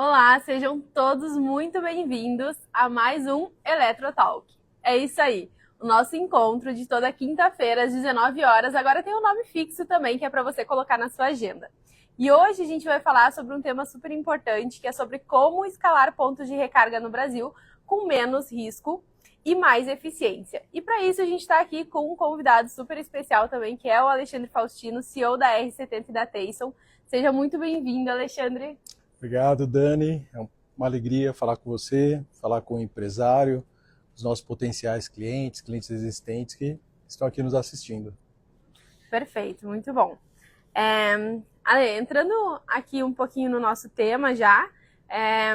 Olá, sejam todos muito bem-vindos a mais um Eletrotalk. É isso aí, o nosso encontro de toda quinta-feira às 19 horas agora tem um nome fixo também, que é para você colocar na sua agenda. E hoje a gente vai falar sobre um tema super importante, que é sobre como escalar pontos de recarga no Brasil com menos risco e mais eficiência. E para isso a gente está aqui com um convidado super especial também, que é o Alexandre Faustino, CEO da R70 e da Tayson. Seja muito bem-vindo, Alexandre. Obrigado, Dani. É uma alegria falar com você, falar com o empresário, os nossos potenciais clientes, clientes existentes que estão aqui nos assistindo. Perfeito, muito bom. Ale, entrando aqui um pouquinho no nosso tema já, é,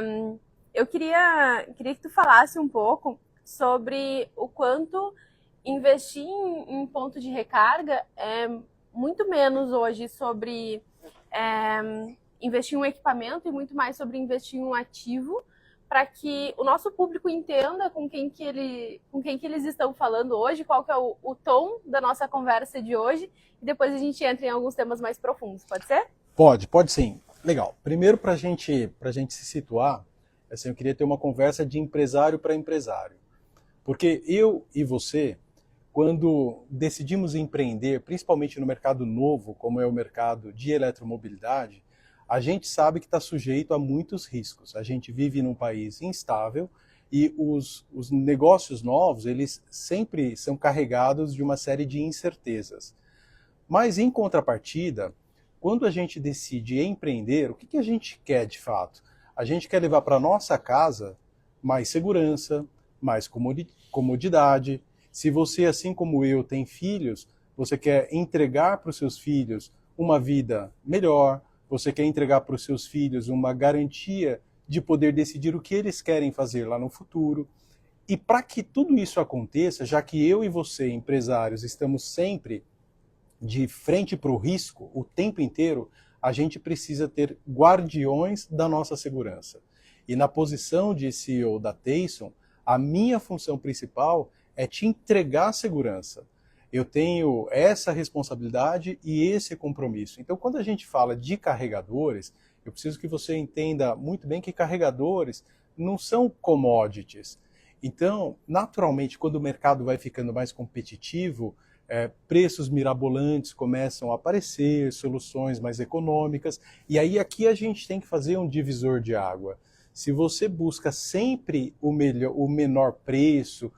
eu queria que tu falasse um pouco sobre o quanto investir em ponto de recarga é muito menos hoje sobre investir em um equipamento e muito mais sobre investir em um ativo para que o nosso público entenda com quem que eles estão falando hoje, qual que é o tom da nossa conversa de hoje, e depois a gente entra em alguns temas mais profundos, pode ser? Pode sim. Legal. Primeiro, para gente se situar, assim, eu queria ter uma conversa de empresário para empresário. Porque eu e você, quando decidimos empreender, principalmente no mercado novo, como é o mercado de eletromobilidade, a gente sabe que está sujeito a muitos riscos. A gente vive num país instável e os negócios novos, eles sempre são carregados de uma série de incertezas. Mas, em contrapartida, quando a gente decide empreender, o que a gente quer de fato? A gente quer levar para nossa casa mais segurança, mais comodidade. Se você, assim como eu, tem filhos, você quer entregar para os seus filhos uma vida melhor, você quer entregar para os seus filhos uma garantia de poder decidir o que eles querem fazer lá no futuro. E para que tudo isso aconteça, já que eu e você, empresários, estamos sempre de frente para o risco o tempo inteiro, a gente precisa ter guardiões da nossa segurança. E na posição de CEO da Tayson, a minha função principal é te entregar segurança. Eu tenho essa responsabilidade e esse compromisso. Então, quando a gente fala de carregadores, eu preciso que você entenda muito bem que carregadores não são commodities. Então, naturalmente, quando o mercado vai ficando mais competitivo, preços mirabolantes começam a aparecer, soluções mais econômicas, e aí aqui a gente tem que fazer um divisor de água. Se você busca sempre o menor preço,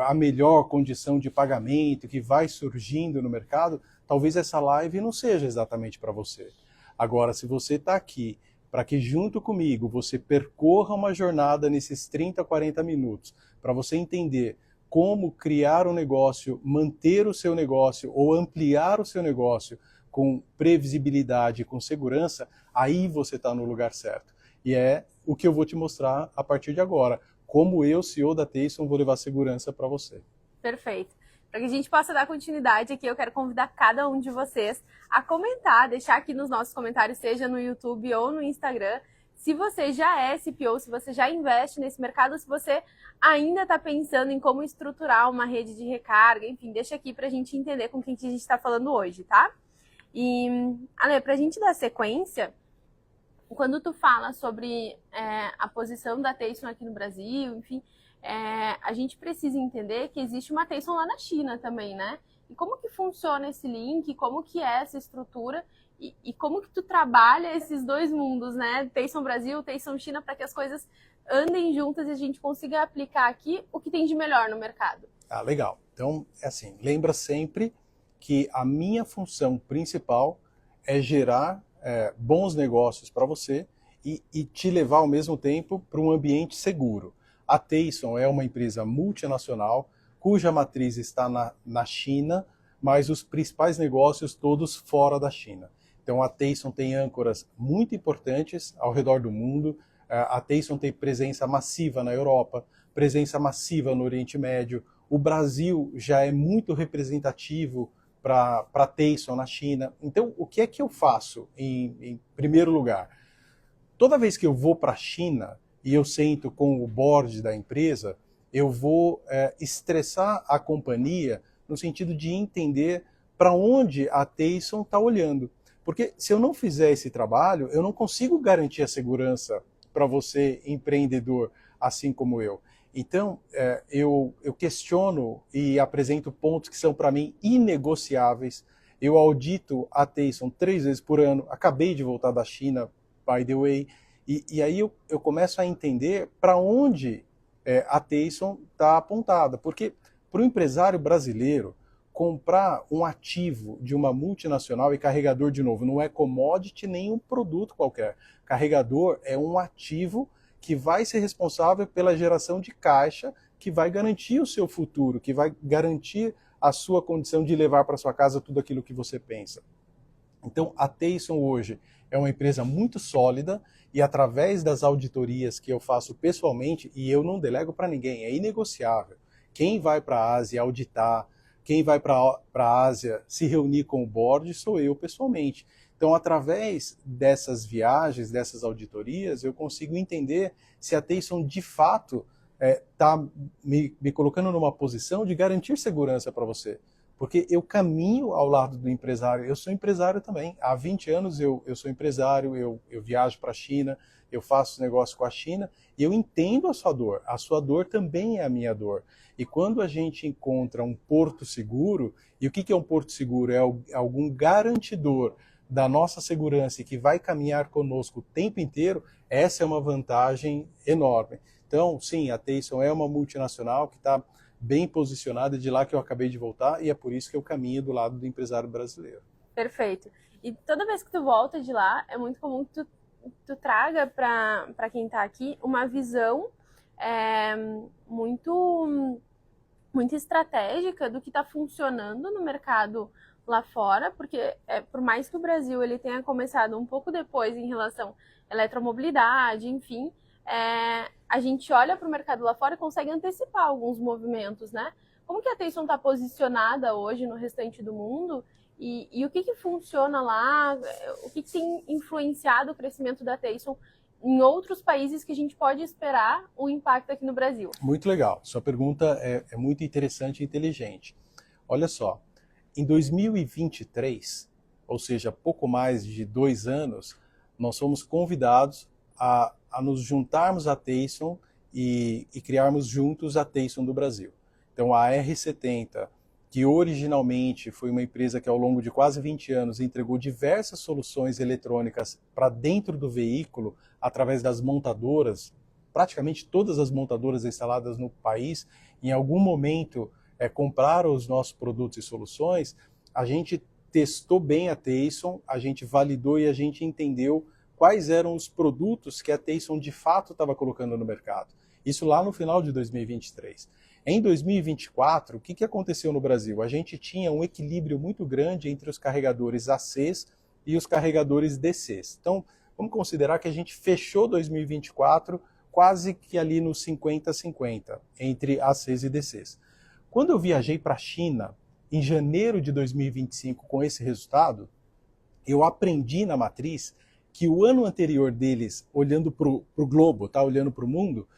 a melhor condição de pagamento que vai surgindo no mercado, talvez essa live não seja exatamente para você. Agora, se você está aqui para que junto comigo você percorra uma jornada nesses 30, 40 minutos, para você entender como criar um negócio, manter o seu negócio ou ampliar o seu negócio com previsibilidade e com segurança, aí você está no lugar certo. E é o que eu vou te mostrar a partir de agora. Como eu, CEO da Tayson, vou levar segurança para você. Perfeito. Para que a gente possa dar continuidade aqui, eu quero convidar cada um de vocês a comentar, deixar aqui nos nossos comentários, seja no YouTube ou no Instagram, se você já é CPO, se você já investe nesse mercado, ou se você ainda está pensando em como estruturar uma rede de recarga, enfim, deixa aqui para a gente entender com quem que a gente está falando hoje, tá? E, Ale, para a gente dar sequência, quando tu fala sobre a posição da Tayson aqui no Brasil, enfim, a gente precisa entender que existe uma Tayson lá na China também, né? E como que funciona esse link, como que é essa estrutura e como que tu trabalha esses dois mundos, né? Tayson Brasil, Tayson China, para que as coisas andem juntas e a gente consiga aplicar aqui o que tem de melhor no mercado. Ah, legal. Então, é assim, lembra sempre que a minha função principal é gerar bons negócios para você e te levar ao mesmo tempo para um ambiente seguro. A Tayson é uma empresa multinacional cuja matriz está na China, mas os principais negócios todos fora da China. Então a Tayson tem âncoras muito importantes ao redor do mundo. A Tayson tem presença massiva na Europa, presença massiva no Oriente Médio. O Brasil já é muito representativo para a Tayson na China. Então, o que é que eu faço em primeiro lugar? Toda vez que eu vou para a China e eu sento com o board da empresa, eu vou estressar a companhia no sentido de entender para onde a Tayson está olhando. Porque se eu não fizer esse trabalho, eu não consigo garantir a segurança para você, empreendedor, assim como eu. Então, eu questiono e apresento pontos que são, para mim, inegociáveis. Eu audito a Tayson 3 vezes por ano. Acabei de voltar da China, by the way. E aí eu começo a entender para onde a Tayson está apontada. Porque para o empresário brasileiro, comprar um ativo de uma multinacional e carregador, de novo, não é commodity nem um produto qualquer. Carregador é um ativo que vai ser responsável pela geração de caixa, que vai garantir o seu futuro, que vai garantir a sua condição de levar para sua casa tudo aquilo que você pensa. Então, a Tayson hoje é uma empresa muito sólida e através das auditorias que eu faço pessoalmente, e eu não delego para ninguém, é inegociável. Quem vai para a Ásia auditar, quem vai para a Ásia se reunir com o board sou eu pessoalmente. Então, através dessas viagens, dessas auditorias, eu consigo entender se a Tayson de fato está me colocando numa posição de garantir segurança para você. Porque eu caminho ao lado do empresário, eu sou empresário também. Há 20 anos eu sou empresário, eu viajo para a China, eu faço negócio com a China e eu entendo a sua dor também é a minha dor. E quando a gente encontra um porto seguro, e o que é um porto seguro? É algum garantidor da nossa segurança e que vai caminhar conosco o tempo inteiro, essa é uma vantagem enorme. Então, sim, a Tayson é uma multinacional que está bem posicionada, de lá que eu acabei de voltar, e é por isso que eu caminho do lado do empresário brasileiro. Perfeito. E toda vez que tu volta de lá, é muito comum que tu traga para quem está aqui uma visão muito estratégica do que está funcionando no mercado lá fora, porque por mais que o Brasil ele tenha começado um pouco depois em relação à eletromobilidade, enfim, a gente olha para o mercado lá fora e consegue antecipar alguns movimentos, né? Como que a Tayson está posicionada hoje no restante do mundo e o que funciona lá, o que tem influenciado o crescimento da Tayson em outros países que a gente pode esperar um impacto aqui no Brasil? Muito legal. Sua pergunta é muito interessante e inteligente. Olha só, em 2023, ou seja, pouco mais de 2 anos, nós fomos convidados a nos juntarmos à Tayson e criarmos juntos a Tayson do Brasil. Então a R70, que originalmente foi uma empresa que ao longo de quase 20 anos entregou diversas soluções eletrônicas para dentro do veículo, através das montadoras, praticamente todas as montadoras instaladas no país, em algum momento compraram os nossos produtos e soluções, a gente testou bem a Tayson, a gente validou e a gente entendeu quais eram os produtos que a Tayson de fato estava colocando no mercado. Isso lá no final de 2023. Em 2024, o que aconteceu no Brasil? A gente tinha um equilíbrio muito grande entre os carregadores ACs e os carregadores DCs. Então, vamos considerar que a gente fechou 2024 quase que ali no 50-50 entre ACs e DCs. Quando eu viajei para a China, em janeiro de 2025, com esse resultado, eu aprendi na matriz que o ano anterior deles, olhando para o globo, tá? Olhando para o mundo,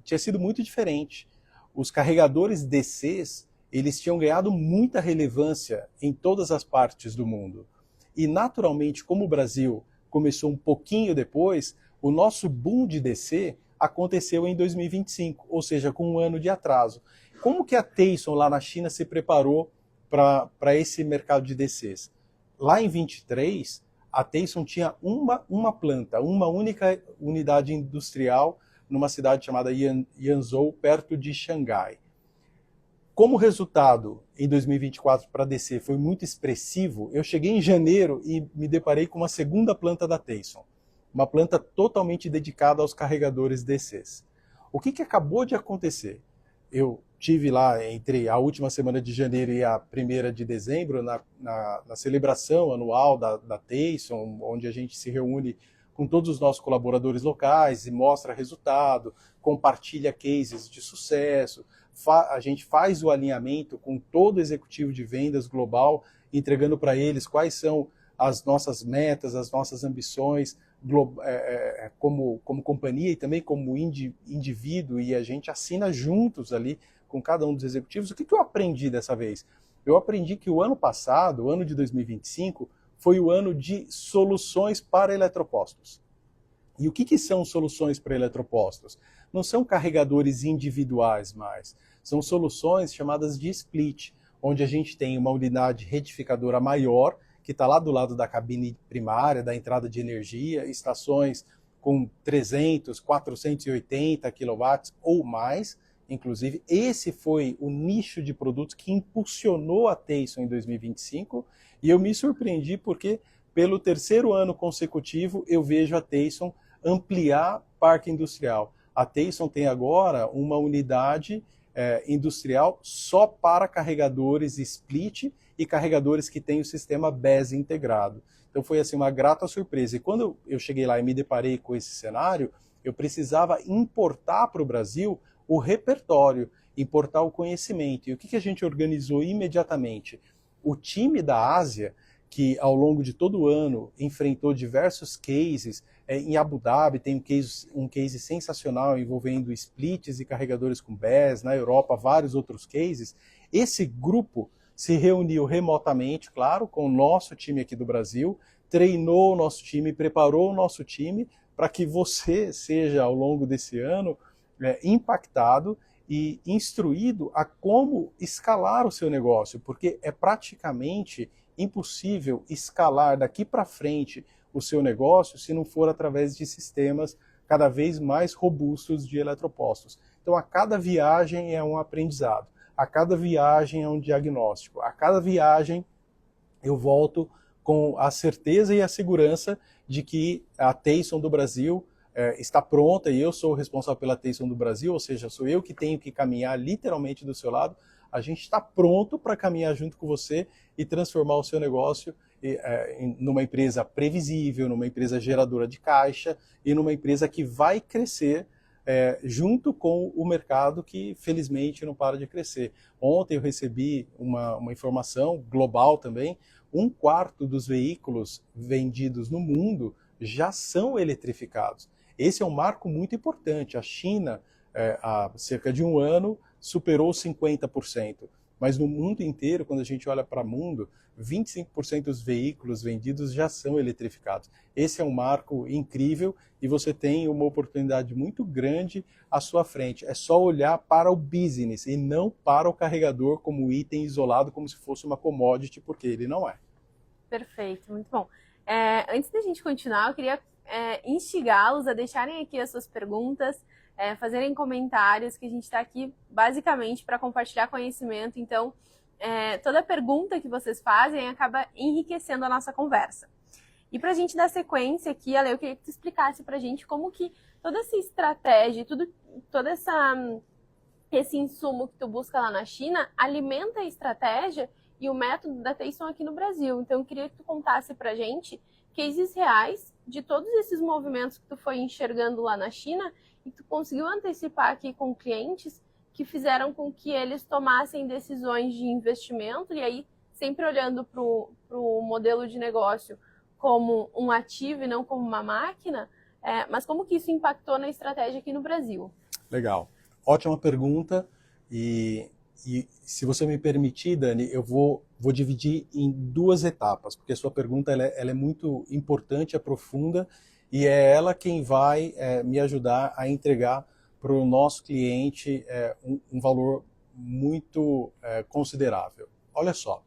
tinha sido muito diferente. Os carregadores DCs, eles tinham ganhado muita relevância em todas as partes do mundo. E naturalmente, como o Brasil começou um pouquinho depois, o nosso boom de DC aconteceu em 2025, ou seja, com um ano de atraso. Como que a Tayson lá na China se preparou para esse mercado de DCs? Lá em 23, a Tayson tinha uma planta, uma única unidade industrial numa cidade chamada Yanzhou, perto de Xangai. Como resultado, em 2024, para DC foi muito expressivo, eu cheguei em janeiro e me deparei com uma segunda planta da Tayson, uma planta totalmente dedicada aos carregadores DCs. O que acabou de acontecer? Eu tive lá entre a última semana de janeiro e a primeira de dezembro, na celebração anual da Tayson, onde a gente se reúne com todos os nossos colaboradores locais e mostra resultado, compartilha cases de sucesso, a gente faz o alinhamento com todo o executivo de vendas global, entregando para eles quais são as nossas metas, as nossas ambições como companhia e também como indivíduo, e a gente assina juntos ali com cada um dos executivos. O que eu aprendi dessa vez? Eu aprendi que o ano passado, o ano de 2025, foi o ano de soluções para eletropostos. E o que são soluções para eletropostos? Não são carregadores individuais mais, são soluções chamadas de split, onde a gente tem uma unidade retificadora maior, que está lá do lado da cabine primária, da entrada de energia, estações com 300, 480 kW ou mais. Inclusive, esse foi o nicho de produtos que impulsionou a Teyson em 2025, e eu me surpreendi porque, pelo terceiro ano consecutivo, eu vejo a Teyson ampliar parque industrial. A Teyson tem agora uma unidade industrial só para carregadores split e carregadores que têm o sistema BESS integrado. Então foi assim uma grata surpresa. E quando eu cheguei lá e me deparei com esse cenário, eu precisava importar para o Brasil o repertório, importar o conhecimento. E o que a gente organizou imediatamente? O time da Ásia, que ao longo de todo o ano enfrentou diversos cases, em Abu Dhabi tem um case sensacional envolvendo splits e carregadores com BESS, na Europa vários outros cases. Esse grupo se reuniu remotamente, claro, com o nosso time aqui do Brasil, treinou o nosso time, preparou o nosso time para que você seja, ao longo desse ano, impactado e instruído a como escalar o seu negócio, porque é praticamente impossível escalar daqui para frente o seu negócio se não for através de sistemas cada vez mais robustos de eletropostos. Então, a cada viagem é um aprendizado, a cada viagem é um diagnóstico, a cada viagem eu volto com a certeza e a segurança de que a Teyson do Brasil está pronta e eu sou o responsável pela Teyson do Brasil, ou seja, sou eu que tenho que caminhar literalmente do seu lado. A gente está pronto para caminhar junto com você e transformar o seu negócio numa empresa previsível, numa empresa geradora de caixa e numa empresa que vai crescer junto com o mercado que, felizmente, não para de crescer. Ontem eu recebi uma informação global também, 1/4 dos veículos vendidos no mundo já são eletrificados. Esse é um marco muito importante. A China, há cerca de um ano, superou 50%. Mas no mundo inteiro, quando a gente olha para o mundo, 25% dos veículos vendidos já são eletrificados. Esse é um marco incrível e você tem uma oportunidade muito grande à sua frente. É só olhar para o business e não para o carregador como item isolado, como se fosse uma commodity, porque ele não é. Perfeito, muito bom. Antes da gente continuar, eu queria instigá-los a deixarem aqui as suas perguntas, fazerem comentários, que a gente está aqui basicamente para compartilhar conhecimento. Então, toda pergunta que vocês fazem acaba enriquecendo a nossa conversa. E para a gente dar sequência aqui, Ale, eu queria que tu explicasse para a gente como que toda essa estratégia, todo esse insumo que tu busca lá na China alimenta a estratégia e o método da Teyson aqui no Brasil. Então, eu queria que tu contasse para a gente cases reais de todos esses movimentos que tu foi enxergando lá na China e tu conseguiu antecipar aqui com clientes que fizeram com que eles tomassem decisões de investimento, e aí sempre olhando para o modelo de negócio como um ativo e não como uma máquina, mas como que isso impactou na estratégia aqui no Brasil? Legal. Ótima pergunta. E se você me permitir, Dani, eu vou dividir em duas etapas, porque a sua pergunta ela é muito importante, é profunda, e é ela quem vai me ajudar a entregar para o nosso cliente um valor muito considerável. Olha só,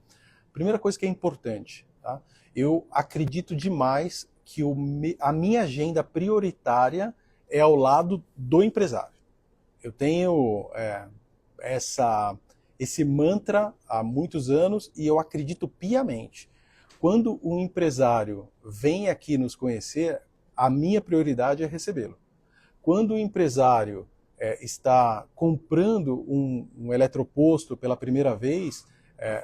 primeira coisa que é importante, tá? Eu acredito demais que a minha agenda prioritária é ao lado do empresário. Eu tenho esse mantra há muitos anos e eu acredito piamente. Quando um empresário vem aqui nos conhecer, a minha prioridade é recebê-lo. Quando o empresário está comprando um eletroposto pela primeira vez,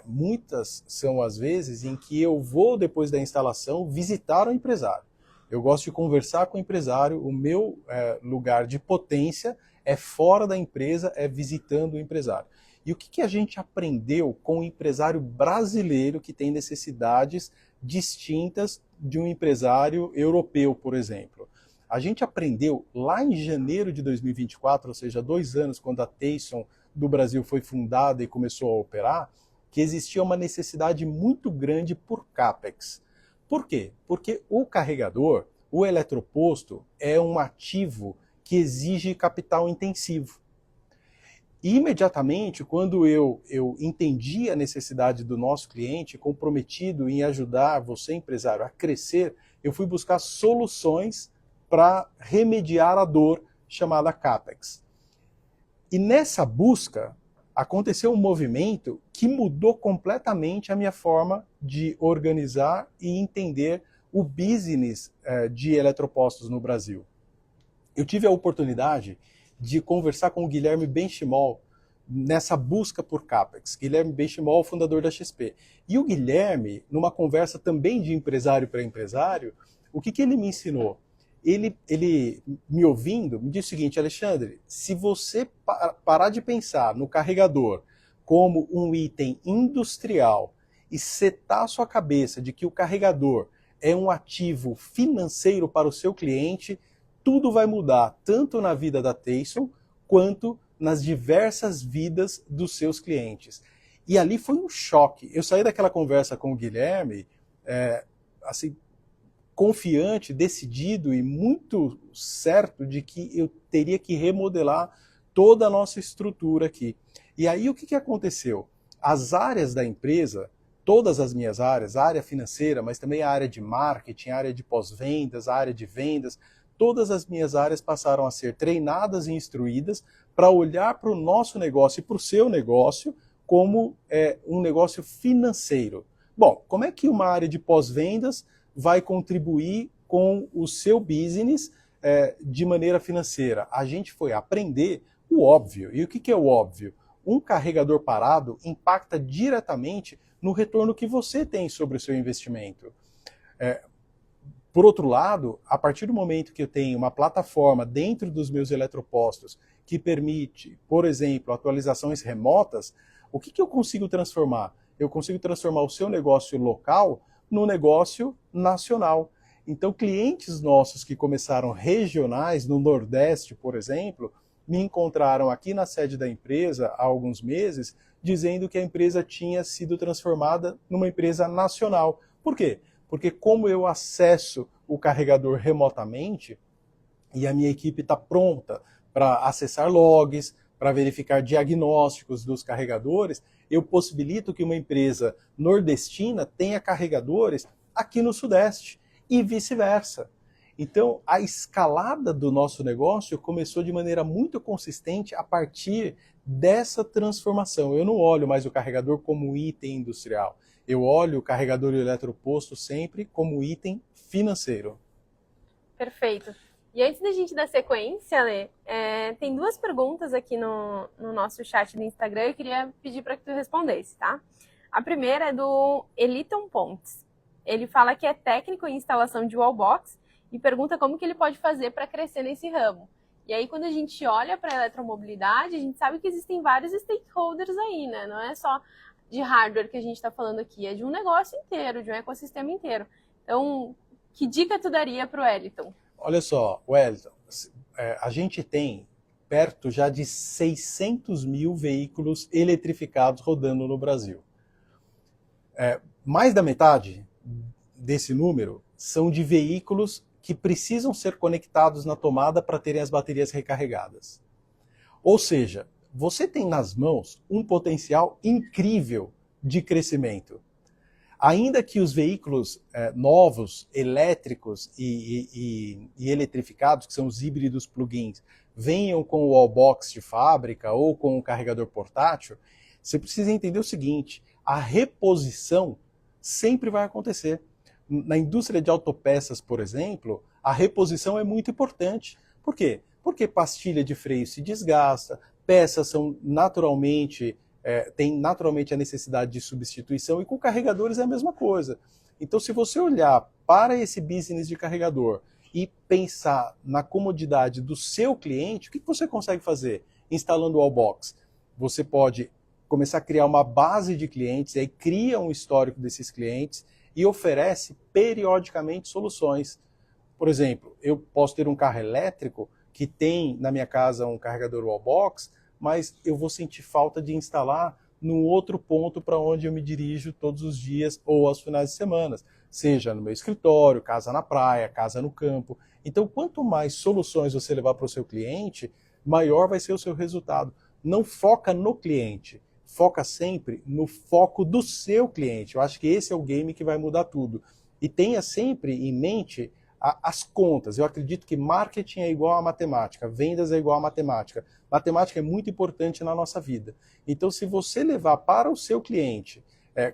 muitas são as vezes em que eu vou, depois da instalação, visitar o empresário. Eu gosto de conversar com o empresário, o meu lugar de potência é fora da empresa, é visitando o empresário. E o que a gente aprendeu com o empresário brasileiro que tem necessidades distintas de um empresário europeu, por exemplo? A gente aprendeu lá em janeiro de 2024, ou seja, 2 anos, quando a Teyson do Brasil foi fundada e começou a operar, que existia uma necessidade muito grande por CAPEX. Por quê? Porque o carregador, o eletroposto é um ativo que exige capital intensivo. E imediatamente, quando eu entendi a necessidade do nosso cliente, comprometido em ajudar você, empresário, a crescer, eu fui buscar soluções para remediar a dor chamada CAPEX. E nessa busca, aconteceu um movimento que mudou completamente a minha forma de organizar e entender o business de eletropostos no Brasil. Eu tive a oportunidade de conversar com o Guilherme Benchimol nessa busca por CAPEX. Guilherme Benchimol, fundador da XP. E o Guilherme, numa conversa também de empresário para empresário, o que ele me ensinou? Ele me ouvindo, me disse o seguinte: Alexandre, se você parar de pensar no carregador como um item industrial e setar a sua cabeça de que o carregador é um ativo financeiro para o seu cliente, tudo vai mudar, tanto na vida da Teyson, quanto nas diversas vidas dos seus clientes. E ali foi um choque. Eu saí daquela conversa com o Guilherme, assim, confiante, decidido e muito certo de que eu teria que remodelar toda a nossa estrutura aqui. E aí o que aconteceu? As áreas da empresa, todas as minhas áreas, a área financeira, mas também a área de marketing, a área de pós-vendas, a área de vendas, todas as minhas áreas passaram a ser treinadas e instruídas para olhar para o nosso negócio e para o seu negócio como um negócio financeiro. Bom, como é que uma área de pós-vendas vai contribuir com o seu business de maneira financeira? A gente foi aprender o óbvio. E o que é o óbvio? Um carregador parado impacta diretamente no retorno que você tem sobre o seu investimento. Por outro lado, a partir do momento que eu tenho uma plataforma dentro dos meus eletropostos que permite, por exemplo, atualizações remotas, o que eu consigo transformar? Eu consigo transformar o seu negócio local no negócio nacional. Então, clientes nossos que começaram regionais, no Nordeste, por exemplo, me encontraram aqui na sede da empresa há alguns meses, dizendo que a empresa tinha sido transformada numa empresa nacional. Por quê? Porque como eu acesso o carregador remotamente, e a minha equipe está pronta para acessar logs, para verificar diagnósticos dos carregadores, eu possibilito que uma empresa nordestina tenha carregadores aqui no Sudeste e vice-versa. Então, a escalada do nosso negócio começou de maneira muito consistente a partir dessa transformação. Eu não olho mais o carregador como item industrial. Eu olho o carregador e o eletroposto sempre como item financeiro. Perfeito. E antes da gente dar sequência, Lê, tem duas perguntas aqui no nosso chat do Instagram. Eu queria pedir para que tu respondesse, tá? A primeira é do Eliton Pontes. Ele fala que é técnico em instalação de wallbox e pergunta como que ele pode fazer para crescer nesse ramo. E aí, quando a gente olha para a eletromobilidade, a gente sabe que existem vários stakeholders aí, né? Não é só de hardware que a gente está falando aqui, é de um negócio inteiro, de um ecossistema inteiro. Então, que dica tu daria para o Eliton? Olha só, Wellington, a gente tem perto já de 600 mil veículos eletrificados rodando no Brasil. Mais da metade desse número são de veículos que precisam ser conectados na tomada para terem as baterias recarregadas. Ou seja, você tem nas mãos um potencial incrível de crescimento. Ainda que os veículos novos, elétricos e eletrificados, que são os híbridos plug-ins, venham com o wallbox de fábrica ou com o carregador portátil, você precisa entender o seguinte: a reposição sempre vai acontecer. Na indústria de autopeças, por exemplo, a reposição é muito importante. Por quê? Porque pastilha de freio se desgasta, peças são naturalmente... tem naturalmente a necessidade de substituição, e com carregadores é a mesma coisa. Então, se você olhar para esse business de carregador e pensar na comodidade do seu cliente, o que você consegue fazer instalando o wallbox? Você pode começar a criar uma base de clientes, e aí cria um histórico desses clientes e oferece periodicamente soluções. Por exemplo, eu posso ter um carro elétrico que tem na minha casa um carregador wallbox, mas eu vou sentir falta de instalar num outro ponto para onde eu me dirijo todos os dias ou aos finais de semana. seja no meu escritório, casa na praia, casa no campo. Então, quanto mais soluções você levar para o seu cliente, maior vai ser o seu resultado. Não foca no cliente, foca sempre no foco do seu cliente. Eu acho que esse é o game que vai mudar tudo. E tenha sempre em mente as contas. Eu acredito que marketing é igual a matemática, vendas é igual a matemática. Matemática é muito importante na nossa vida. Então, se você levar para o seu cliente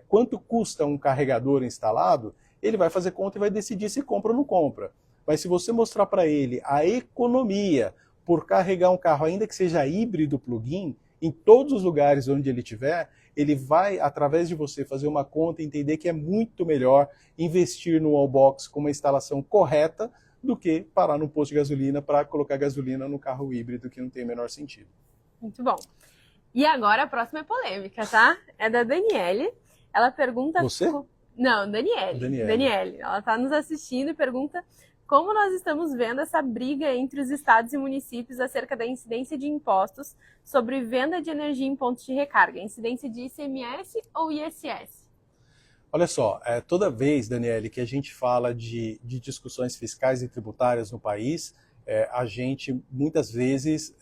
quanto custa um carregador instalado, ele vai fazer conta e vai decidir se compra ou não compra. Mas se você mostrar para ele a economia por carregar um carro, ainda que seja híbrido plug-in, em todos os lugares onde ele estiver, ele vai, através de você, fazer uma conta e entender que é muito melhor investir no wallbox com uma instalação correta do que parar no posto de gasolina para colocar gasolina no carro híbrido, que não tem o menor sentido. Muito bom. E agora a próxima é polêmica, tá? É da Daniele. Ela pergunta... Você? Não, Daniele. Daniele. Ela está nos assistindo e pergunta como nós estamos vendo essa briga entre os estados e municípios acerca da incidência de impostos sobre venda de energia em pontos de recarga. Incidência de ICMS ou ISS? Olha só, toda vez, Daniele, que a gente fala de discussões fiscais e tributárias no país, a gente muitas vezes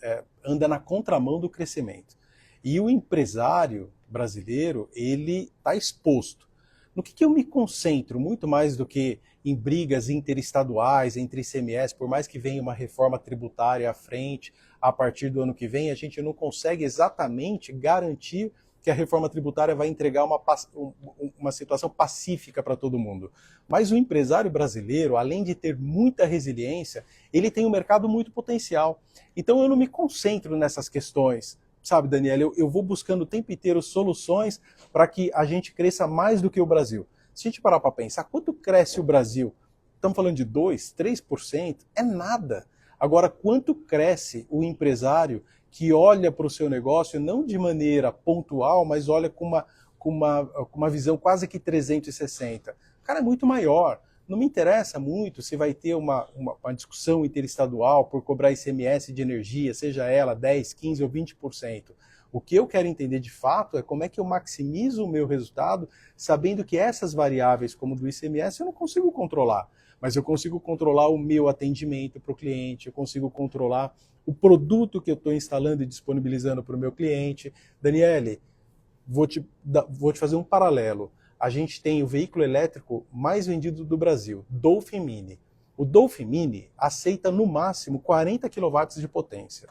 anda na contramão do crescimento. E o empresário brasileiro, ele está exposto. No que eu me concentro muito mais do que em brigas interestaduais entre ICMS, por mais que venha uma reforma tributária à frente, a partir do ano que vem, a gente não consegue exatamente garantir que a reforma tributária vai entregar uma situação pacífica para todo mundo. Mas o empresário brasileiro, além de ter muita resiliência, ele tem um mercado muito potencial. Então eu não me concentro nessas questões. Sabe, Daniela, eu vou buscando o tempo inteiro soluções para que a gente cresça mais do que o Brasil. Se a gente parar para pensar, quanto cresce o Brasil? Estamos falando de 2%, 3%? É nada. Agora, quanto cresce o empresário que olha para o seu negócio não de maneira pontual, mas olha com uma visão quase que 360? O cara é muito maior. Não me interessa muito se vai ter uma discussão interestadual por cobrar ICMS de energia, seja ela 10%, 15% ou 20%. O que eu quero entender de fato é como é que eu maximizo o meu resultado, sabendo que essas variáveis, como do ICMS, eu não consigo controlar. Mas eu consigo controlar o meu atendimento para o cliente, eu consigo controlar o produto que eu estou instalando e disponibilizando para o meu cliente. Daniele, vou te fazer um paralelo. A gente tem o veículo elétrico mais vendido do Brasil, Dolphin Mini. O Dolphin Mini aceita no máximo 40 kW de potência.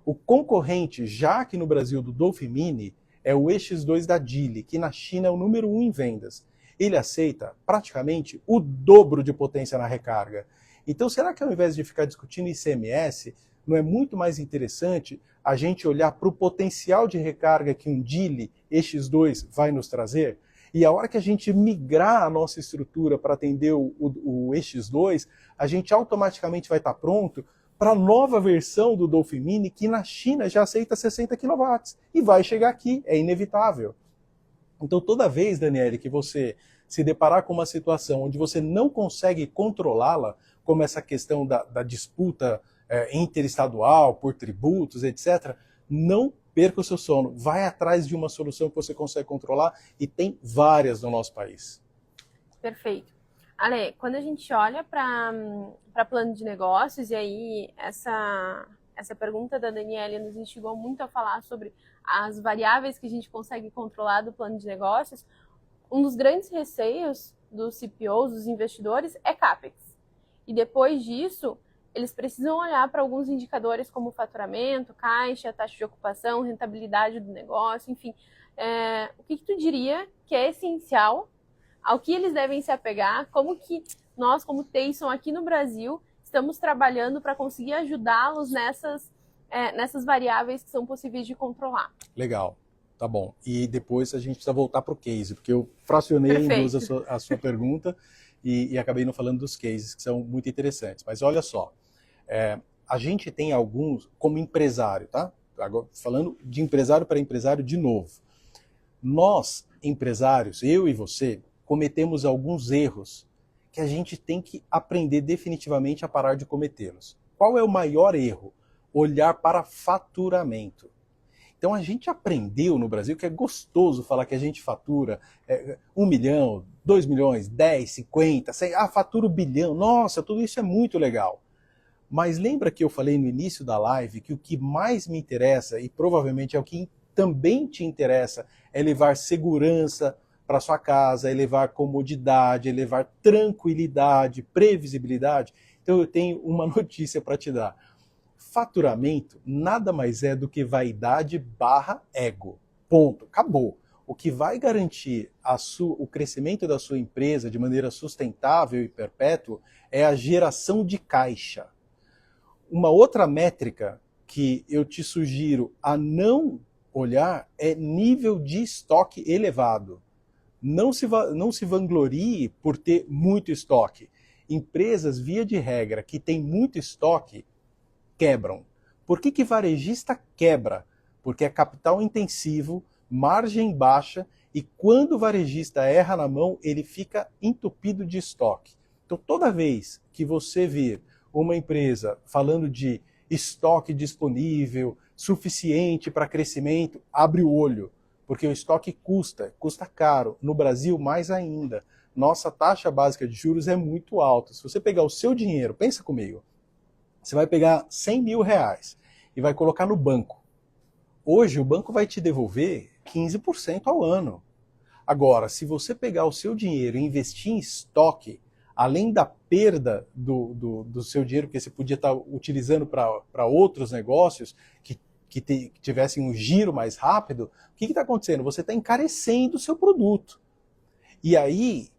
O concorrente já aqui no Brasil do Dolphin Mini é o EX2 da Geely, que na China é o número 1 em vendas. Ele aceita praticamente o dobro de potência na recarga. Então será que ao invés de ficar discutindo ICMS, não é muito mais interessante a gente olhar para o potencial de recarga que um Geely EX2 vai nos trazer? E a hora que a gente migrar a nossa estrutura para atender o EX2, a gente automaticamente vai estar pronto para a nova versão do Dolphin Mini, que na China já aceita 60 kW. E vai chegar aqui, é inevitável. Então toda vez, Daniele, que você se deparar com uma situação onde você não consegue controlá-la, como essa questão da disputa interestadual, por tributos, etc., não perca o seu sono. Vai atrás de uma solução que você consegue controlar e tem várias no nosso país. Perfeito. Ale, quando a gente olha para plano de negócios, e aí essa pergunta da Daniela nos instigou muito a falar sobre as variáveis que a gente consegue controlar do plano de negócios, um dos grandes receios dos CPOs, dos investidores, é CAPEX. E depois disso, eles precisam olhar para alguns indicadores como faturamento, caixa, taxa de ocupação, rentabilidade do negócio, enfim. O que tu diria que é essencial, ao que eles devem se apegar, como que nós, como Tayson, aqui no Brasil, estamos trabalhando para conseguir ajudá-los nessas variáveis que são possíveis de controlar. Legal, tá bom. E depois a gente precisa voltar para o case, porque eu fracionei em duas a sua pergunta e acabei não falando dos cases, que são muito interessantes. Mas olha só, a gente tem alguns, como empresário, tá? Agora, falando de empresário para empresário de novo. Nós, empresários, eu e você, cometemos alguns erros que a gente tem que aprender definitivamente a parar de cometê-los. Qual é o maior erro? Olhar para faturamento. Então a gente aprendeu no Brasil que é gostoso falar que a gente fatura 1 milhão, 2 milhões, 10, 50, 100, fatura 1 bilhão. Nossa, tudo isso é muito legal. Mas lembra que eu falei no início da live que o que mais me interessa, e provavelmente é o que também te interessa, é levar segurança para sua casa, é levar comodidade, é levar tranquilidade, previsibilidade. Então eu tenho uma notícia para te dar. Faturamento nada mais é do que vaidade barra ego. Ponto. Acabou. O que vai garantir o crescimento da sua empresa de maneira sustentável e perpétua é a geração de caixa. Uma outra métrica que eu te sugiro a não olhar é nível de estoque elevado. Não se vanglorie por ter muito estoque. Empresas, via de regra, que têm muito estoque, quebram. Por que varejista quebra? Porque é capital intensivo, margem baixa, e quando o varejista erra na mão, ele fica entupido de estoque. Então, toda vez que você vir uma empresa falando de estoque disponível, suficiente para crescimento, abre o olho, porque o estoque custa caro. No Brasil, mais ainda. Nossa taxa básica de juros é muito alta. Se você pegar o seu dinheiro, pensa comigo, você vai pegar 100 mil reais e vai colocar no banco. Hoje o banco vai te devolver 15% ao ano. Agora, se você pegar o seu dinheiro e investir em estoque, além da perda do seu dinheiro que você podia estar utilizando para outros negócios que tivessem um giro mais rápido, o que está acontecendo? Você está encarecendo o seu produto. E aí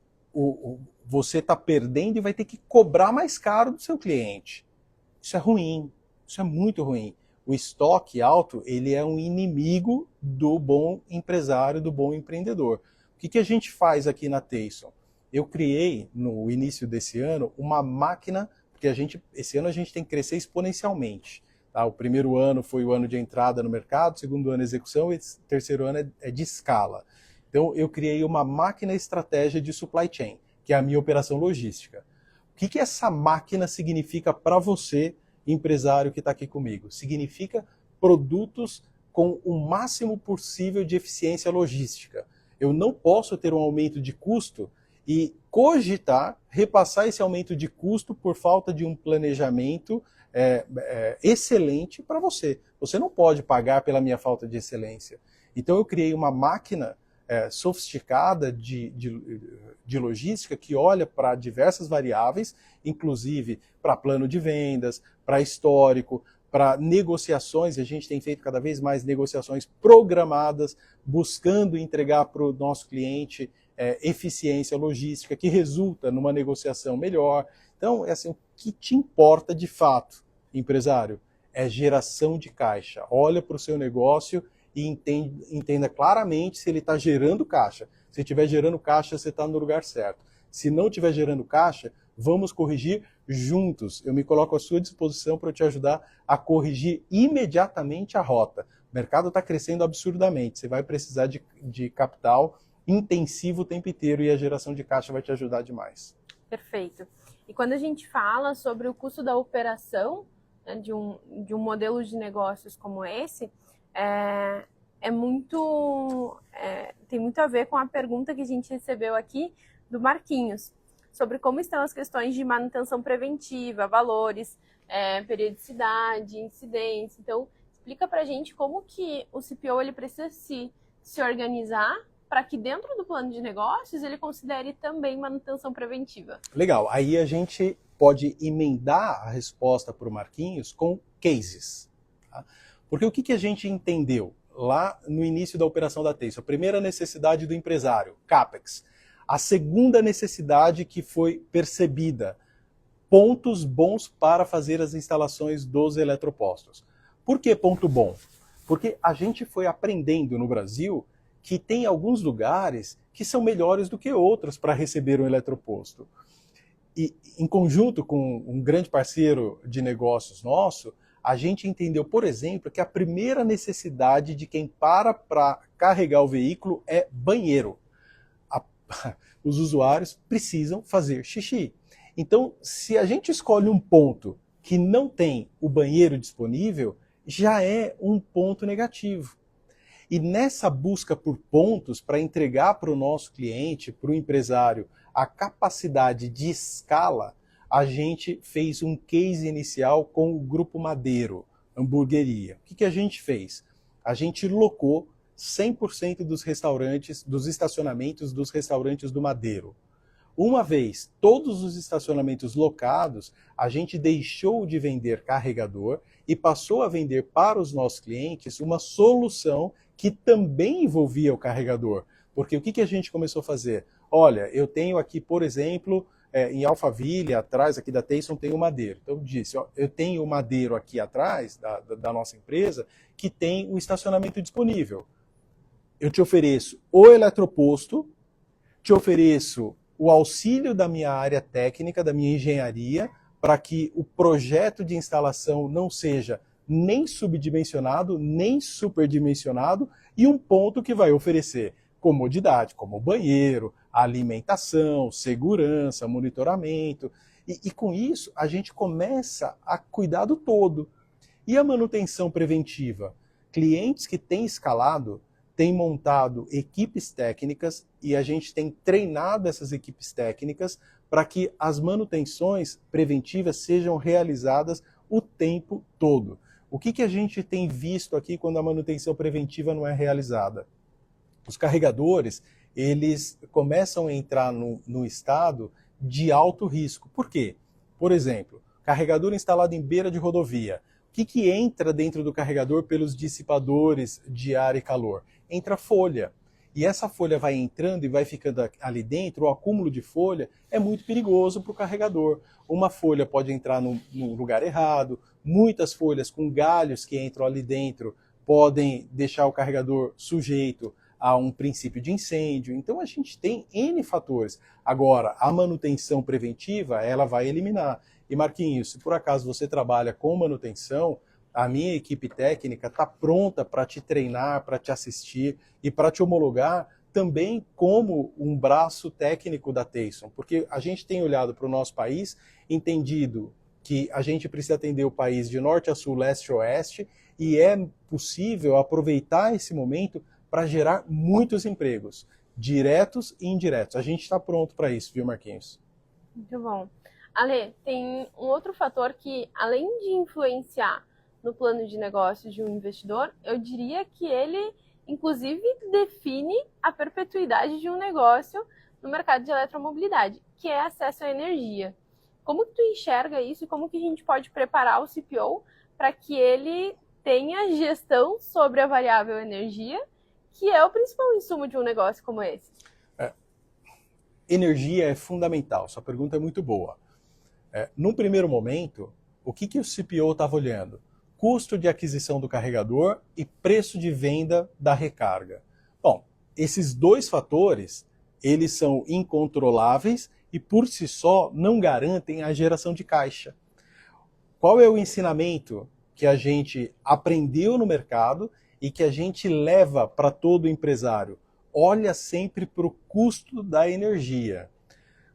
você está perdendo e vai ter que cobrar mais caro do seu cliente. Isso é ruim, isso é muito ruim. O estoque alto, ele é um inimigo do bom empresário, do bom empreendedor. O que a gente faz aqui na Tayson? Eu criei, no início desse ano, uma máquina, porque esse ano a gente tem que crescer exponencialmente. Tá? O primeiro ano foi o ano de entrada no mercado, o segundo ano é execução e o terceiro ano é de escala. Então eu criei uma máquina estratégia de supply chain, que é a minha operação logística. O que essa máquina significa para você, empresário que está aqui comigo? Significa produtos com o máximo possível de eficiência logística. Eu não posso ter um aumento de custo e cogitar repassar esse aumento de custo por falta de um planejamento excelente para você. Você não pode pagar pela minha falta de excelência. Então eu criei uma máquina sofisticada de logística que olha para diversas variáveis, inclusive para plano de vendas, para histórico, para negociações. A gente tem feito cada vez mais negociações programadas, buscando entregar para o nosso cliente eficiência logística, que resulta numa negociação melhor. Então, assim, o que te importa de fato, empresário, é geração de caixa. Olha para o seu negócio e entenda claramente se ele está gerando caixa. Se estiver gerando caixa, você está no lugar certo. Se não estiver gerando caixa, vamos corrigir juntos. Eu me coloco à sua disposição para te ajudar a corrigir imediatamente a rota. O mercado está crescendo absurdamente. Você vai precisar de capital intensivo o tempo inteiro e a geração de caixa vai te ajudar demais. Perfeito. E quando a gente fala sobre o custo da operação, né, de um modelo de negócios como esse, tem muito a ver com a pergunta que a gente recebeu aqui do Marquinhos, sobre como estão as questões de manutenção preventiva, valores, periodicidade, incidência. Então, explica pra gente como que o CPO ele precisa se organizar para que dentro do plano de negócios ele considere também manutenção preventiva. Legal. Aí a gente pode emendar a resposta para o Marquinhos com cases. Tá? Porque o que a gente entendeu lá no início da operação da Tayson? A primeira necessidade do empresário, CAPEX. A segunda necessidade que foi percebida, pontos bons para fazer as instalações dos eletropostos. Por que ponto bom? Porque a gente foi aprendendo no Brasil que tem alguns lugares que são melhores do que outros para receber um eletroposto. E em conjunto com um grande parceiro de negócios nosso, a gente entendeu, por exemplo, que a primeira necessidade de quem para carregar o veículo é banheiro. Os usuários precisam fazer xixi. Então, se a gente escolhe um ponto que não tem o banheiro disponível, já é um ponto negativo. E nessa busca por pontos para entregar para o nosso cliente, para o empresário, a capacidade de escala, a gente fez um case inicial com o Grupo Madeiro, hamburgueria. O que a gente fez? A gente locou 100% dos restaurantes, dos estacionamentos dos restaurantes do Madeiro. Uma vez todos os estacionamentos locados, a gente deixou de vender carregador e passou a vender para os nossos clientes uma solução que também envolvia o carregador. Porque o que a gente começou a fazer? Olha, eu tenho aqui, por exemplo, em Alphaville, atrás aqui da Tayson, tem o Madeiro. Então eu disse, ó, eu tenho o Madeiro aqui atrás da nossa empresa que tem o estacionamento disponível. Eu te ofereço o eletroposto, te ofereço o auxílio da minha área técnica, da minha engenharia, para que o projeto de instalação não seja nem subdimensionado, nem superdimensionado, e um ponto que vai oferecer comodidade, como banheiro, alimentação, segurança, monitoramento. E com isso, a gente começa a cuidar do todo. E a manutenção preventiva? Clientes que têm escalado, têm montado equipes técnicas e a gente tem treinado essas equipes técnicas para que as manutenções preventivas sejam realizadas o tempo todo. O que a gente tem visto aqui quando a manutenção preventiva não é realizada? Os carregadores, eles começam a entrar no estado de alto risco. Por quê? Por exemplo, carregador instalado em beira de rodovia. O que entra dentro do carregador pelos dissipadores de ar e calor? Entra folha. E essa folha vai entrando e vai ficando ali dentro, o acúmulo de folha é muito perigoso para o carregador. Uma folha pode entrar no lugar errado, muitas folhas com galhos que entram ali dentro podem deixar o carregador sujeito a um princípio de incêndio. Então a gente tem N fatores. Agora, a manutenção preventiva, ela vai eliminar. E Marquinhos, se por acaso você trabalha com manutenção, a minha equipe técnica está pronta para te treinar, para te assistir e para te homologar também como um braço técnico da Tayson, porque a gente tem olhado para o nosso país, entendido que a gente precisa atender o país de norte a sul, leste a oeste, e é possível aproveitar esse momento para gerar muitos empregos, diretos e indiretos. A gente está pronto para isso, viu, Marquinhos? Muito bom. Ale, tem um outro fator que, além de influenciar no plano de negócios de um investidor, eu diria que ele, inclusive, define a perpetuidade de um negócio no mercado de eletromobilidade, que é acesso à energia. Como que tu enxerga isso e como que a gente pode preparar o CPO para que ele tenha gestão sobre a variável energia, que é o principal insumo de um negócio como esse? Energia é fundamental, sua pergunta é muito boa. Num primeiro momento, o que o CPO estava olhando? Custo de aquisição do carregador e preço de venda da recarga. Bom, esses dois fatores, eles são incontroláveis e por si só não garantem a geração de caixa. Qual é o ensinamento que a gente aprendeu no mercado e que a gente leva para todo empresário? Olha sempre para o custo da energia.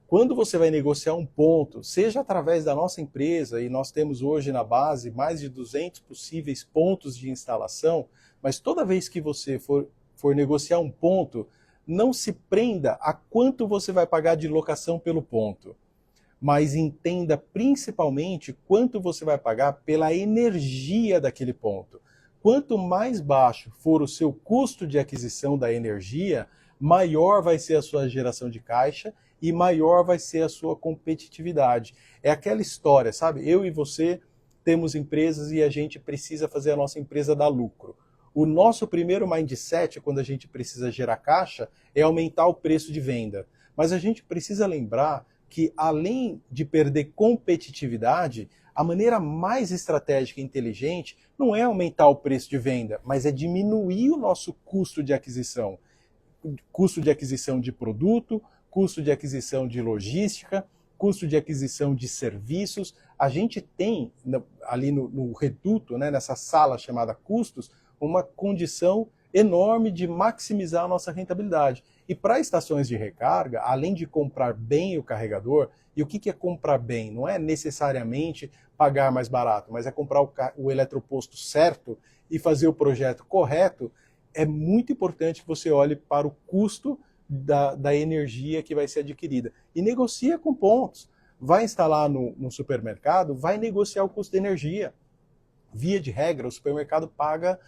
Quando você vai negociar um ponto, seja através da nossa empresa, e nós temos hoje na base mais de 200 possíveis pontos de instalação, mas toda vez que você for negociar um ponto, não se prenda a quanto você vai pagar de locação pelo ponto, mas entenda principalmente quanto você vai pagar pela energia daquele ponto. Quanto mais baixo for o seu custo de aquisição da energia, maior vai ser a sua geração de caixa e maior vai ser a sua competitividade. É aquela história, sabe? Eu e você temos empresas e a gente precisa fazer a nossa empresa dar lucro. O nosso primeiro mindset, quando a gente precisa gerar caixa, é aumentar o preço de venda. Mas a gente precisa lembrar que, além de perder competitividade, a maneira mais estratégica e inteligente não é aumentar o preço de venda, mas é diminuir o nosso custo de aquisição. Custo de aquisição de produto, custo de aquisição de logística, custo de aquisição de serviços. A gente tem ali no reduto, né, nessa sala chamada custos, uma condição enorme de maximizar a nossa rentabilidade. E para estações de recarga, além de comprar bem o carregador, e o que é comprar bem? Não é necessariamente pagar mais barato, mas é comprar o eletroposto certo e fazer o projeto correto. é muito importante que você olhe para o custo da energia que vai ser adquirida. E negocia com pontos. Vai instalar no supermercado, vai negociar o custo da energia. Via de regra, o supermercado paga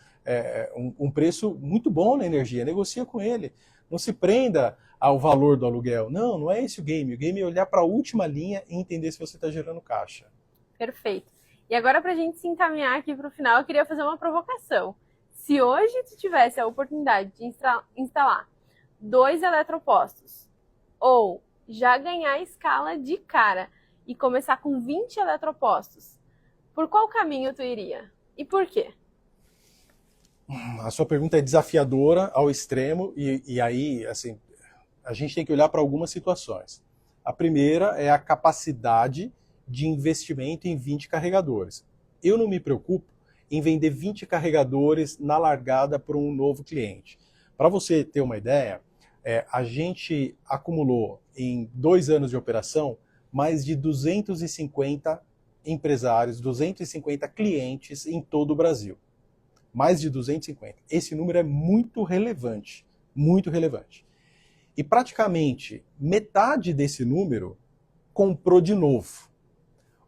um preço muito bom na energia. Negocia com ele. Não se prenda ao valor do aluguel. Não, não é esse o game. O game é olhar para a última linha e entender se você está gerando caixa. Perfeito. E agora, para a gente se encaminhar aqui para o final, eu queria fazer uma provocação. Se hoje tu tivesse a oportunidade de instalar 2 eletropostos, ou já ganhar escala de cara e começar com 20 eletropostos, por qual caminho tu iria? E por quê? A sua pergunta é desafiadora ao extremo e aí, assim, a gente tem que olhar para algumas situações. A primeira é a capacidade de investimento em 20 carregadores. Eu não me preocupo em vender 20 carregadores na largada para um novo cliente. Para você ter uma ideia, a gente acumulou em 2 anos de operação mais de 250 empresários, 250 clientes em todo o Brasil. Mais de 250. Esse número é muito relevante, muito relevante. E praticamente metade desse número comprou de novo.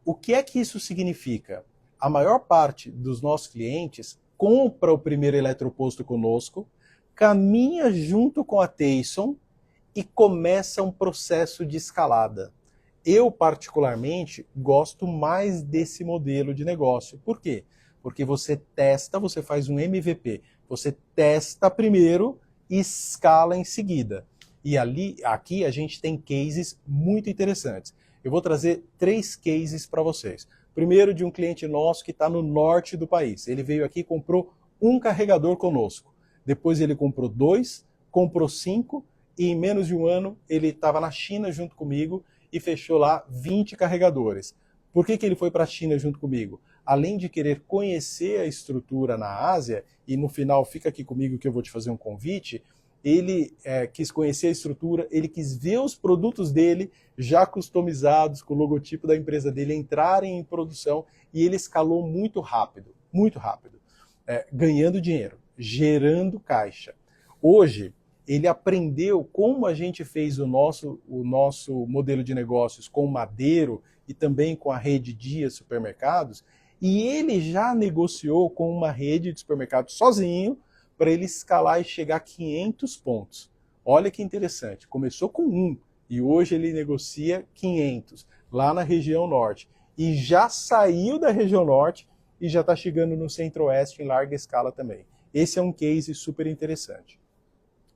O que é que isso significa? A maior parte dos nossos clientes compra o primeiro eletroposto conosco, caminha junto com a Teyson e começa um processo de escalada. Eu, particularmente, gosto mais desse modelo de negócio. Por quê? Porque você testa, você faz um MVP. Você testa primeiro e escala em seguida. E aqui a gente tem cases muito interessantes. Eu vou trazer 3 cases para vocês. Primeiro, de um cliente nosso que está no norte do país. Ele veio aqui e comprou 1 carregador conosco. Depois ele comprou 2, comprou 5 e em menos de um ano ele estava na China junto comigo e fechou lá 20 carregadores. Por que ele foi para a China junto comigo? Além de querer conhecer a estrutura na Ásia, e no final fica aqui comigo que eu vou te fazer um convite, ele quis conhecer a estrutura, ele quis ver os produtos dele já customizados, com o logotipo da empresa dele, entrarem em produção, e ele escalou muito rápido, ganhando dinheiro, gerando caixa. Hoje, ele aprendeu como a gente fez o nosso modelo de negócios com o Madeiro e também com a rede Dia Supermercados, e ele já negociou com uma rede de supermercados sozinho para ele escalar e chegar a 500 pontos. Olha que interessante, começou com 1 e hoje ele negocia 500 lá na região norte. E já saiu da região norte e já está chegando no centro-oeste em larga escala também. Esse é um case super interessante.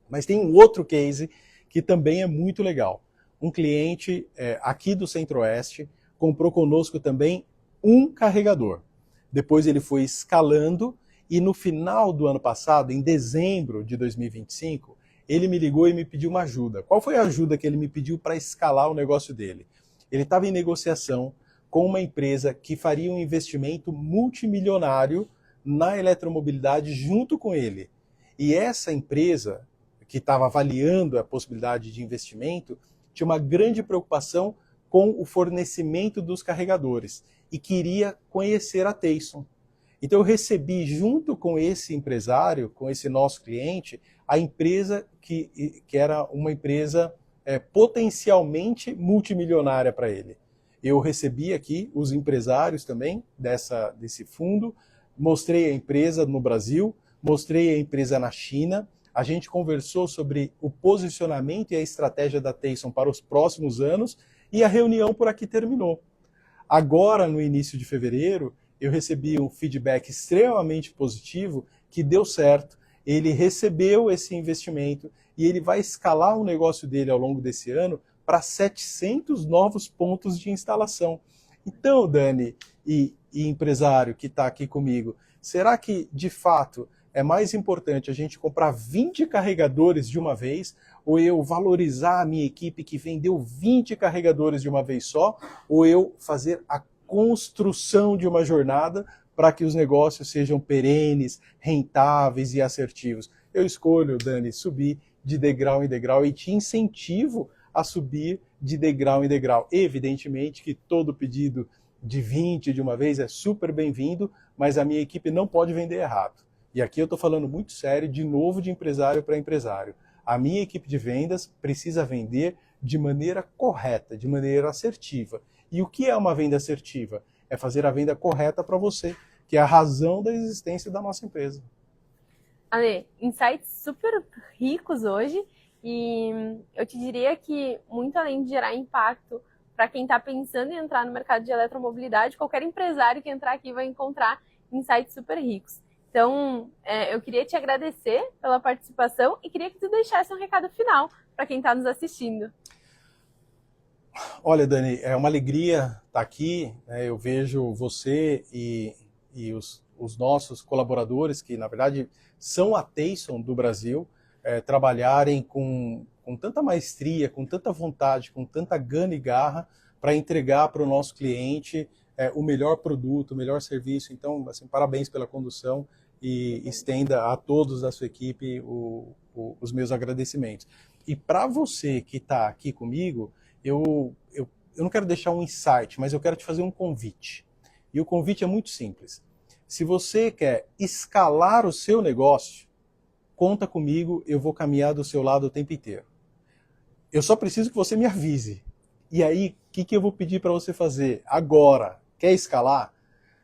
Mas tem um outro case que também é muito legal. Um cliente aqui do Centro-Oeste comprou conosco também 1 carregador. Depois ele foi escalando e no final do ano passado, em dezembro de 2025, ele me ligou e me pediu uma ajuda. Qual foi a ajuda que ele me pediu para escalar o negócio dele? Ele estava em negociação com uma empresa que faria um investimento multimilionário na eletromobilidade junto com ele. E essa empresa, que estava avaliando a possibilidade de investimento, tinha uma grande preocupação com o fornecimento dos carregadores e queria conhecer a Teyson. Então eu recebi junto com esse empresário, com esse nosso cliente, a empresa que era uma empresa potencialmente multimilionária para ele. Eu recebi aqui os empresários também desse fundo, mostrei a empresa no Brasil, mostrei a empresa na China. A gente conversou sobre o posicionamento e a estratégia da Teyson para os próximos anos e a reunião por aqui terminou. Agora, no início de fevereiro, eu recebi um feedback extremamente positivo que deu certo. Ele recebeu esse investimento e ele vai escalar o negócio dele ao longo desse ano para 700 novos pontos de instalação. Então, Dani e empresário que está aqui comigo, será que, de fato, é mais importante a gente comprar 20 carregadores de uma vez, ou eu valorizar a minha equipe que vendeu 20 carregadores de uma vez só, ou eu fazer a construção de uma jornada para que os negócios sejam perenes, rentáveis e assertivos? Eu escolho, Dani, subir de degrau em degrau e te incentivo a subir de degrau em degrau. Evidentemente que todo pedido de 20 de uma vez é super bem-vindo, mas a minha equipe não pode vender errado. E aqui eu estou falando muito sério, de novo, de empresário para empresário. A minha equipe de vendas precisa vender de maneira correta, de maneira assertiva. E o que é uma venda assertiva? É fazer a venda correta para você, que é a razão da existência da nossa empresa. Ale, insights super ricos hoje, e eu te diria que, muito além de gerar impacto para quem está pensando em entrar no mercado de eletromobilidade, qualquer empresário que entrar aqui vai encontrar insights super ricos. Então, eu queria te agradecer pela participação e queria que tu deixasse um recado final para quem está nos assistindo. Olha, Dani, é uma alegria estar aqui, né? Eu vejo você e os nossos colaboradores, que na verdade são a Teyson do Brasil, trabalharem com tanta maestria, com tanta vontade, com tanta gana e garra para entregar para o nosso cliente o melhor produto, o melhor serviço. Então, assim, parabéns pela condução e estenda a todos da sua equipe os meus agradecimentos. E para você que está aqui comigo, eu não quero deixar um insight, mas eu quero te fazer um convite. E o convite é muito simples. Se você quer escalar o seu negócio, conta comigo, eu vou caminhar do seu lado o tempo inteiro. Eu só preciso que você me avise. E aí, o que eu vou pedir para você fazer agora? Quer escalar?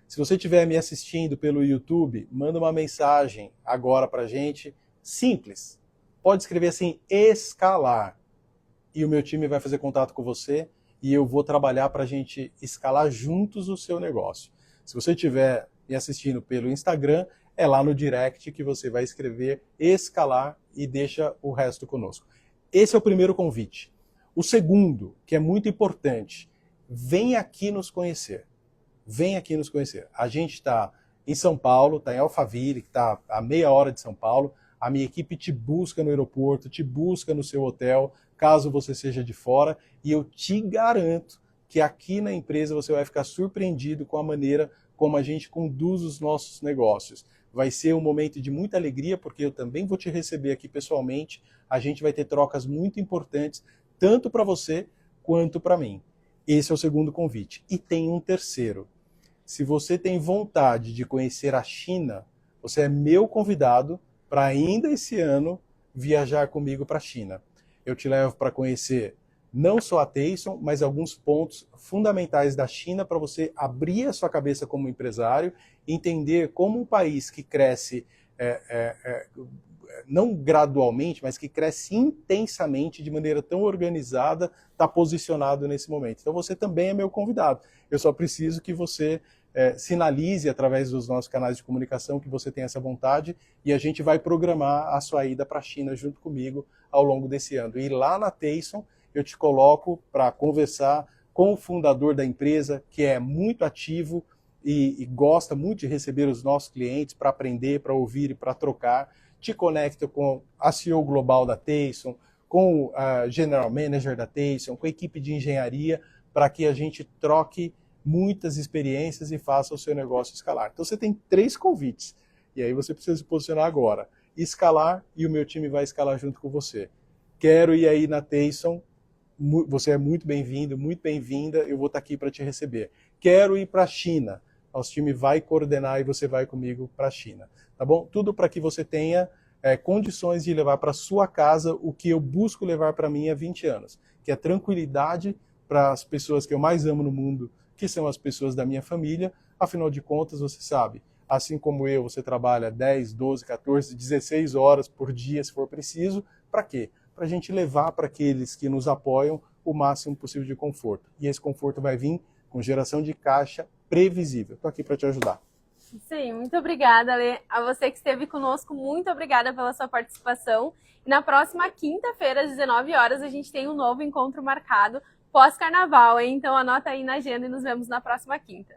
Se você estiver me assistindo pelo YouTube, manda uma mensagem agora para a gente. Simples. Pode escrever assim, escalar. E o meu time vai fazer contato com você e eu vou trabalhar para a gente escalar juntos o seu negócio. Se você estiver me assistindo pelo Instagram, é lá no direct que você vai escrever escalar e deixa o resto conosco. Esse é o primeiro convite. O segundo, que é muito importante, vem aqui nos conhecer. Vem aqui nos conhecer. A gente está em São Paulo, está em Alphaville, que está a meia hora de São Paulo. A minha equipe te busca no aeroporto, te busca no seu hotel, caso você seja de fora, e eu te garanto que aqui na empresa você vai ficar surpreendido com a maneira como a gente conduz os nossos negócios. Vai ser um momento de muita alegria, porque eu também vou te receber aqui pessoalmente. A gente vai ter trocas muito importantes, tanto para você quanto para mim. Esse é o segundo convite. E tem um terceiro. Se você tem vontade de conhecer a China, você é meu convidado para ainda esse ano viajar comigo para a China. Eu te levo para conhecer não só a Teyson, mas alguns pontos fundamentais da China para você abrir a sua cabeça como empresário, entender como um país que cresce, não gradualmente, mas que cresce intensamente, de maneira tão organizada, está posicionado nesse momento. Então você também é meu convidado. Eu só preciso que você sinalize através dos nossos canais de comunicação que você tem essa vontade e a gente vai programar a sua ida para a China junto comigo ao longo desse ano. E lá na Teyson eu te coloco para conversar com o fundador da empresa, que é muito ativo e gosta muito de receber os nossos clientes para aprender, para ouvir e para trocar. Te conecto com a CEO global da Teyson, com a General Manager da Teyson, com a equipe de engenharia, para que a gente troque muitas experiências e faça o seu negócio escalar. Então você tem 3 convites, e aí você precisa se posicionar agora. Escalar, e o meu time vai escalar junto com você. Quero ir aí na Teyson, você é muito bem-vindo, muito bem-vinda, eu vou estar aqui para te receber. Quero ir para a China, nosso time vai coordenar e você vai comigo para a China. Tá bom? Tudo para que você tenha condições de levar para sua casa o que eu busco levar para mim há 20 anos, que é tranquilidade para as pessoas que eu mais amo no mundo, que são as pessoas da minha família. Afinal de contas, você sabe, assim como eu, você trabalha 10, 12, 14, 16 horas por dia, se for preciso. Para quê? Para a gente levar para aqueles que nos apoiam o máximo possível de conforto. E esse conforto vai vir com geração de caixa previsível. Estou aqui para te ajudar. Sim, muito obrigada, Ale. A você que esteve conosco, muito obrigada pela sua participação. E na próxima quinta-feira, às 19 horas, a gente tem um novo encontro marcado pós-carnaval, hein? Então anota aí na agenda e nos vemos na próxima quinta.